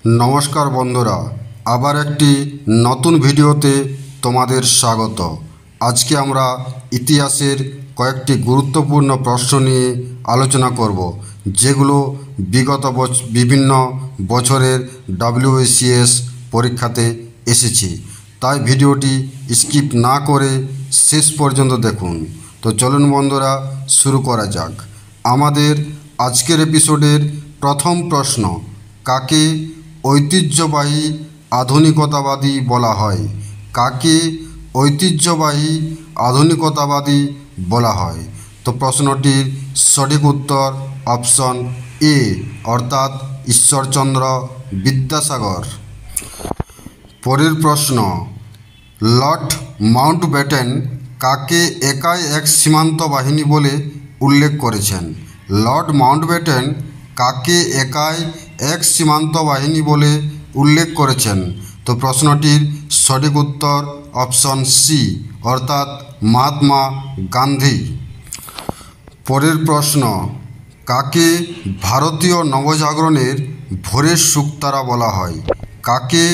নমস্কার বন্ধুরা, আবার একটি নতুন ভিডিওতে তোমাদের স্বাগত। আজকে আমরা ইতিহাসের কয়েকটি গুরুত্বপূর্ণ প্রশ্ন নিয়ে আলোচনা করব, যেগুলো বিগত বিভিন্ন বছরের WBCS পরীক্ষাতে এসেছে। তাই ভিডিওটি স্কিপ না করে শেষ পর্যন্ত দেখুন। তো চলুন বন্ধুরা, শুরু করা যাক। আমাদের আজকের এপিসোডের প্রথম প্রশ্ন, কাকে ঐতিহ্যবাহী আধুনিকতাবাদী বলা হয়? কাকে ঐতিহ্যবাহী আধুনিকতাবাদী বলা হয়? তো প্রশ্নটির সঠিক উত্তর অপশন এ, অর্থাৎ ঈশ্বরচন্দ্র বিদ্যাসাগর। পরের প্রশ্ন, লর্ড মাউন্টব্যাটেন কাকে একাই এক সীমান্ত বাহিনী বলে উল্লেখ করেছেন? লর্ড মাউন্টব্যাটেন কাকে একাই এক সীমান্ত বাহিনী বলে উল্লেখ করেছেন? তো প্রশ্নটির সঠিক উত্তর অপশন সি, অর্থাৎ মহাত্মা গান্ধী। পরের প্রশ্ন, কাকে ভারতীয় নবজাগরণের ভোরের শুকতারা বলা হয়? কাকে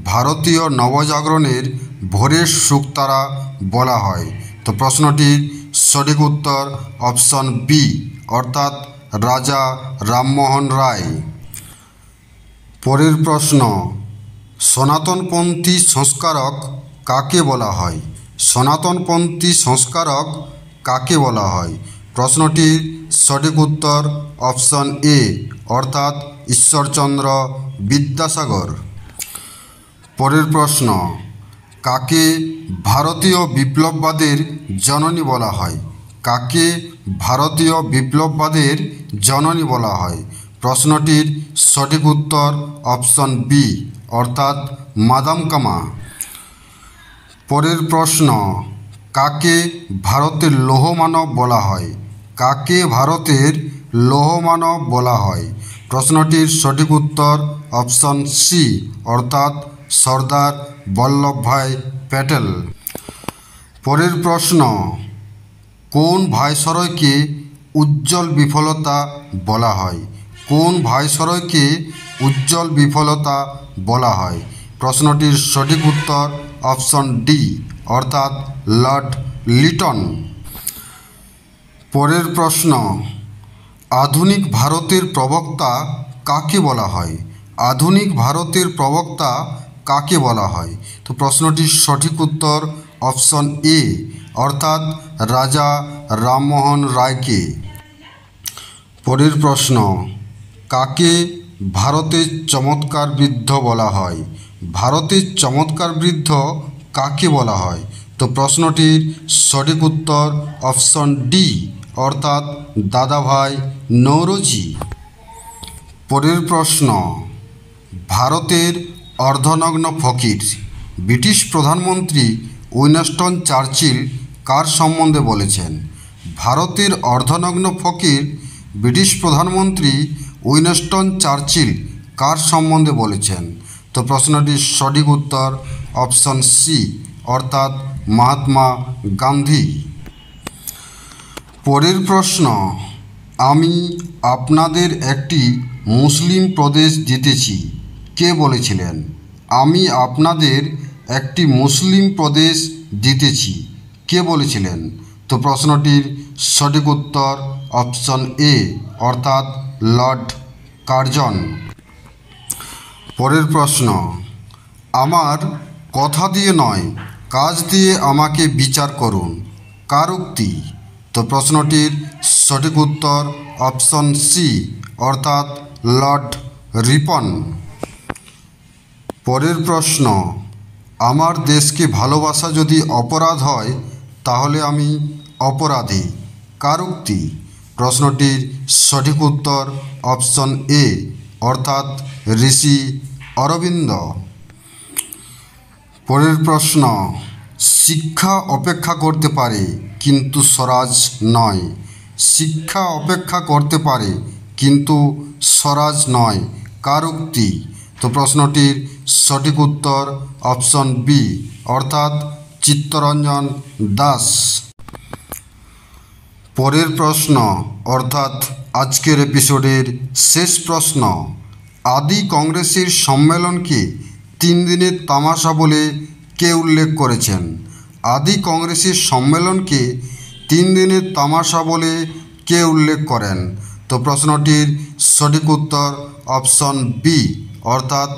ভারতীয় নবজাগরণের ভোরের শুকতারা বলা হয়? তো প্রশ্নটির সঠিক উত্তর অপশন বি, অর্থাৎ রাজা রামমোহন রায়। পরের প্রশ্ন, সনাতনপন্থী সংস্কারক কাকে বলা হয়? সনাতনপন্থী সংস্কারক কাকে বলা হয়? প্রশ্নটির সঠিক উত্তর অপশন এ, অর্থাৎ ঈশ্বরচন্দ্র বিদ্যাসাগর। পরের প্রশ্ন, কাকে ভারতীয় বিপ্লববাদের জননী বলা হয়? কাকে ভারতীয় বিপ্লববাদের জননী বলা হয়? প্রশ্নটির সঠিক উত্তর অপশন বি, অর্থাৎ মাদাম কামা। পরের প্রশ্ন, কাকে ভারতের লৌহমানব বলা হয়? কাকে ভারতের লৌহমানব বলা হয়? প্রশ্নটির সঠিক উত্তর অপশন সি, অর্থাৎ সর্দার বল্লভভাই প্যাটেল। পরের প্রশ্ন, কোন ভাইসরয়কে উজ্জ্বল বিফলতা বলা হয়? কোন ভাইসরয়কে উজ্জ্বল বিফলতা বলা হয়? প্রশ্নটির সঠিক উত্তর অপশন ডি, অর্থাৎ লর্ড লিটন। পরের প্রশ্ন, আধুনিক ভারতের প্রবক্তা কাকে বলা হয়? আধুনিক ভারতের প্রবক্তা কাকে বলা হয়? তো প্রশ্নটির সঠিক উত্তর অপশন এ, অর্থাৎ রাজা রামমোহন রায়কে। পরের প্রশ্ন, কাকে ভারতের চমৎকার বৃদ্ধ বলা হয়? ভারতের চমৎকার বৃদ্ধ কাকে বলা হয়? তো প্রশ্নটির সঠিক উত্তর অপশন ডি, অর্থাৎ দাদাভাই নৌরোজি। পরের প্রশ্ন, ভারতের অর্ধনগ্ন ফকির ব্রিটিশ প্রধানমন্ত্রী উইনস্টন চার্চিল কার সম্বন্ধে বলেছেন? ভারতের অর্ধনগ্ন ফকির ব্রিটিশ প্রধানমন্ত্রী উইনস্টন চার্চিল কার সম্বন্ধে বলেছেন? তো প্রশ্নটির সঠিক উত্তর অপশন সি, অর্থাৎ মহাত্মা গান্ধী। পরের প্রশ্ন, আমি আপনাদের একটি মুসলিম প্রদেশ জিতেছি কে বলেছিলেন? আমি আপনাদের একটি মুসলিম প্রদেশ জিতেছি কে বলেছিলেন? তো প্রশ্নটির সঠিক উত্তর অপশন এ, অর্থাৎ লর্ড কার্জন। পরের প্রশ্ন, আমার কথা দিয়ে নয় কাজ দিয়ে আমাকে বিচার করুন কার উক্তি? তো প্রশ্নটির সঠিক উত্তর অপশন সি, অর্থাৎ লর্ড রিপন। পরের প্রশ্ন, আমার দেশকে ভালোবাসা যদি অপরাধ হয় তাহলে আমি অপরাধী কার উক্তি? প্রশ্নটির সঠিক উত্তর অপশন এ, অর্থাৎ ঋষি অরবিন্দ। পরের প্রশ্ন, শিক্ষা অপেক্ষা করতে পারে কিন্তু স্বরাজ নয়। শিক্ষা অপেক্ষা করতে পারে কিন্তু স্বরাজ নয় কার উক্তি? তো প্রশ্নটির সঠিক উত্তর অপশন বি, অর্থাৎ চিত্তরঞ্জন দাস। পরের প্রশ্ন, অর্থাৎ আজকের এপিসোডের শেষ প্রশ্ন, আদি কংগ্রেসের সম্মেলনকে 3 দিনের তামাশা বলে কে উল্লেখ করেছেন? আদি কংগ্রেসের সম্মেলনকে 3 দিনের তামাশা বলে কে উল্লেখ করেন? তো প্রশ্নটির সঠিক উত্তর অপশন বি অর্থাৎ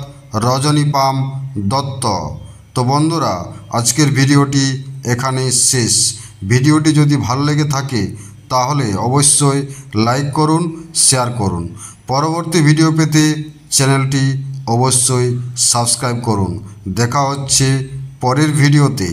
রজনীপাম দত্ত। তো বন্ধুরা, আজকের ভিডিওটি এখানেই শেষ। ভিডিওটি যদি ভালো লেগে থাকে তাহলে অবশ্যই লাইক করুন, শেয়ার করুন। পরবর্তী ভিডিও পেতে চ্যানেলটি অবশ্যই সাবস্ক্রাইব করুন। দেখা হচ্ছে পরের ভিডিওতে।